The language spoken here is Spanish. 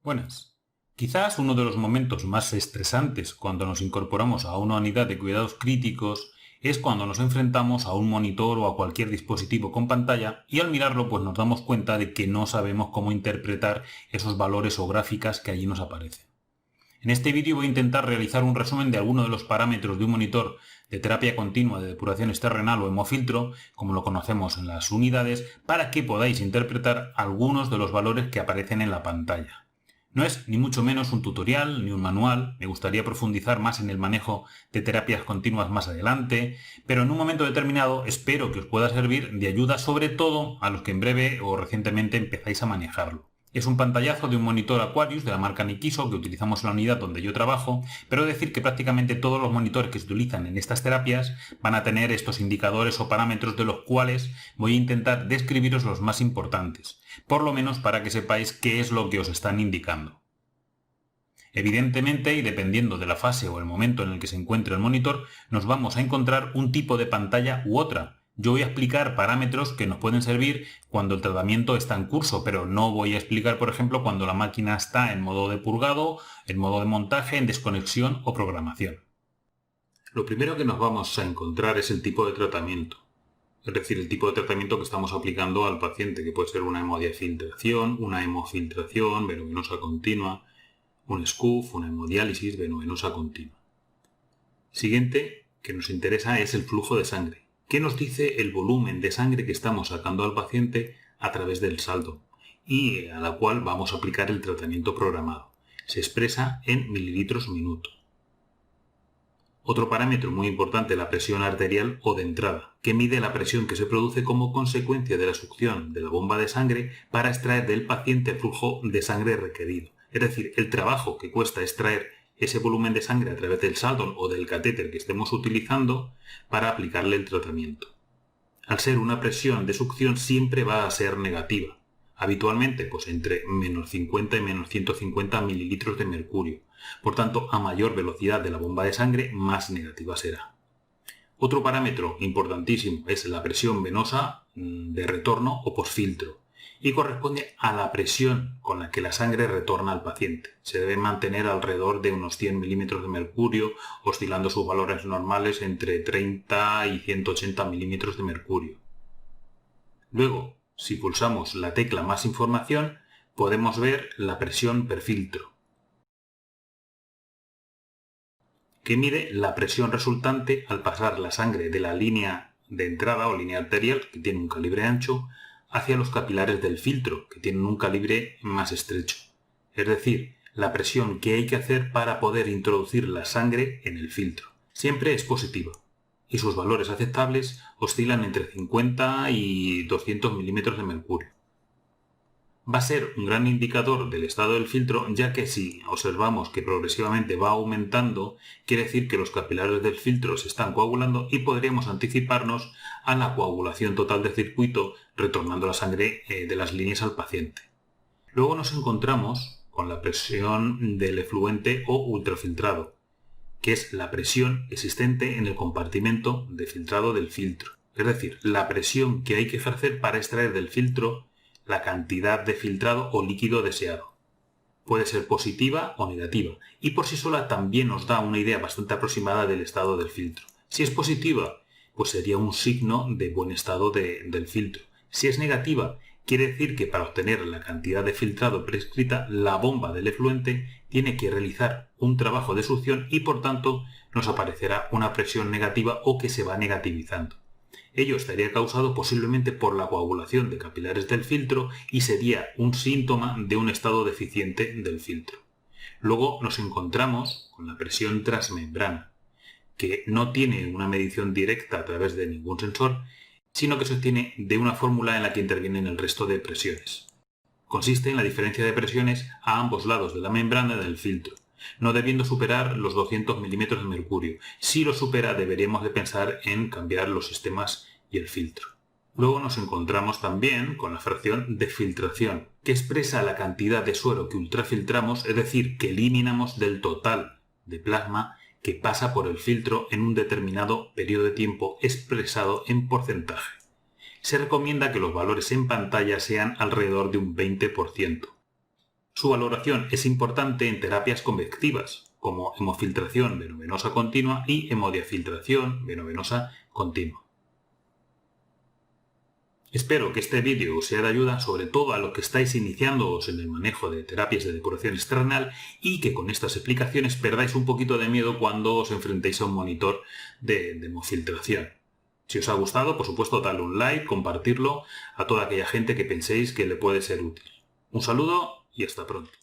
Buenas. Quizás uno de los momentos más estresantes cuando nos incorporamos a una unidad de cuidados críticos es cuando nos enfrentamos a un monitor o a cualquier dispositivo con pantalla y al mirarlo pues nos damos cuenta de que no sabemos cómo interpretar esos valores o gráficas que allí nos aparecen. En este vídeo voy a intentar realizar un resumen de algunos de los parámetros de un monitor de terapia continua de depuración exterrenal o hemofiltro, como lo conocemos en las unidades, para que podáis interpretar algunos de los valores que aparecen en la pantalla. No es ni mucho menos un tutorial ni un manual, me gustaría profundizar más en el manejo de terapias continuas más adelante, pero en un momento determinado espero que os pueda servir de ayuda sobre todo a los que en breve o recientemente empezáis a manejarlo. Es un pantallazo de un monitor Aquarius de la marca Nikiso que utilizamos en la unidad donde yo trabajo, pero decir que prácticamente todos los monitores que se utilizan en estas terapias van a tener estos indicadores o parámetros de los cuales voy a intentar describiros los más importantes, por lo menos para que sepáis qué es lo que os están indicando. Evidentemente, y dependiendo de la fase o el momento en el que se encuentre el monitor, nos vamos a encontrar un tipo de pantalla u otra. Yo voy a explicar parámetros que nos pueden servir cuando el tratamiento está en curso, pero no voy a explicar, por ejemplo, cuando la máquina está en modo de purgado, en modo de montaje, en desconexión o programación. Lo primero que nos vamos a encontrar es el tipo de tratamiento. Es decir, el tipo de tratamiento que estamos aplicando al paciente, que puede ser una hemodiafiltración, una hemofiltración veno-venosa continua, un SCUF, una hemodiálisis veno-venosa continua. Siguiente que nos interesa es el flujo de sangre. ¿Qué nos dice el volumen de sangre que estamos sacando al paciente a través del saldo y a la cual vamos a aplicar el tratamiento programado? Se expresa en mililitros minuto. Otro parámetro muy importante, la presión arterial o de entrada, que mide la presión que se produce como consecuencia de la succión de la bomba de sangre para extraer del paciente el flujo de sangre requerido. Es decir, el trabajo que cuesta extraer ese volumen de sangre a través del saldo o del catéter que estemos utilizando para aplicarle el tratamiento. Al ser una presión de succión siempre va a ser negativa, habitualmente pues entre menos 50 y menos 150 mililitros de mercurio. Por tanto, a mayor velocidad de la bomba de sangre, más negativa será. Otro parámetro importantísimo es la presión venosa de retorno o posfiltro y corresponde a la presión con la que la sangre retorna al paciente. Se debe mantener alrededor de unos 100 milímetros de mercurio, oscilando sus valores normales entre 30 y 180 milímetros de mercurio. Luego, si pulsamos la tecla Más información, podemos ver la presión per filtro, que mide la presión resultante al pasar la sangre de la línea de entrada o línea arterial, que tiene un calibre ancho, hacia los capilares del filtro, que tienen un calibre más estrecho. Es decir, la presión que hay que hacer para poder introducir la sangre en el filtro. Siempre es positiva, y sus valores aceptables oscilan entre 50 y 200 milímetros de mercurio. Va a ser un gran indicador del estado del filtro, ya que si observamos que progresivamente va aumentando, quiere decir que los capilares del filtro se están coagulando y podríamos anticiparnos a la coagulación total del circuito, retornando la sangre de las líneas al paciente. Luego nos encontramos con la presión del efluente o ultrafiltrado, que es la presión existente en el compartimento de filtrado del filtro. Es decir, la presión que hay que ejercer para extraer del filtro la cantidad de filtrado o líquido deseado. Puede ser positiva o negativa, y por sí sola también nos da una idea bastante aproximada del estado del filtro. Si es positiva, pues sería un signo de buen estado del filtro. Si es negativa, quiere decir que para obtener la cantidad de filtrado prescrita, la bomba del efluente tiene que realizar un trabajo de succión y por tanto nos aparecerá una presión negativa o que se va negativizando. Ello estaría causado posiblemente por la coagulación de capilares del filtro y sería un síntoma de un estado deficiente del filtro. Luego nos encontramos con la presión transmembrana, que no tiene una medición directa a través de ningún sensor, sino que se obtiene de una fórmula en la que intervienen el resto de presiones. Consiste en la diferencia de presiones a ambos lados de la membrana del filtro, no debiendo superar los 200 milímetros de mercurio. Si lo supera, deberíamos de pensar en cambiar los sistemas y el filtro. Luego nos encontramos también con la fracción de filtración, que expresa la cantidad de suero que ultrafiltramos, es decir, que eliminamos del total de plasma que pasa por el filtro en un determinado periodo de tiempo expresado en porcentaje. Se recomienda que los valores en pantalla sean alrededor de un 20%. Su valoración es importante en terapias convectivas, como hemofiltración venovenosa continua y hemodiafiltración venovenosa continua. Espero que este vídeo os sea de ayuda, sobre todo a los que estáis iniciándoos en el manejo de terapias de depuración extranal, y que con estas explicaciones perdáis un poquito de miedo cuando os enfrentéis a un monitor de hemofiltración. Si os ha gustado, por supuesto, dadle un like, compartirlo a toda aquella gente que penséis que le puede ser útil. Un saludo y hasta pronto.